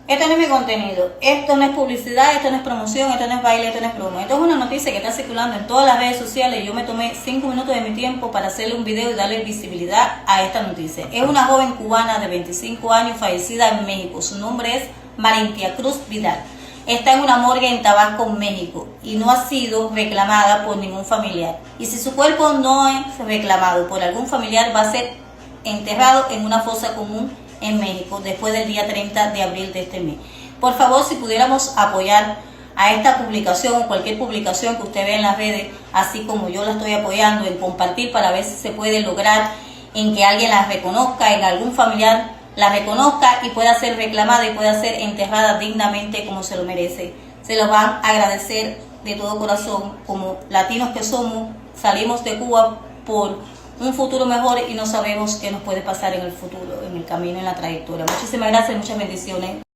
Esto no es mi contenido, esto no es publicidad, esto no es promoción, esto no es baile, esto no es promo. Esto es una noticia que está circulando en todas las redes sociales y yo me tomé 5 minutos de mi tiempo para hacerle un video y darle visibilidad a esta noticia. Es una joven cubana de 25 años fallecida en México. Su nombre es Marintia Cruz Vidal. Está en una morgue en Tabasco, México, y no ha sido reclamada por ningún familiar. Y si su cuerpo no es reclamado por algún familiar, va a ser enterrado en una fosa común en México después del día 30 de abril de este mes. Por favor, si pudiéramos apoyar a esta publicación o cualquier publicación que usted vea en las redes, así como yo la estoy apoyando, en compartir para ver si se puede lograr en que alguien la reconozca, en algún familiar la reconozca y pueda ser reclamada y pueda ser enterrada dignamente como se lo merece. Se lo van a agradecer de todo corazón. Como latinos que somos, salimos de Cuba por un futuro mejor y no sabemos qué nos puede pasar en el futuro, en el camino, en la trayectoria. Muchísimas gracias, muchas bendiciones.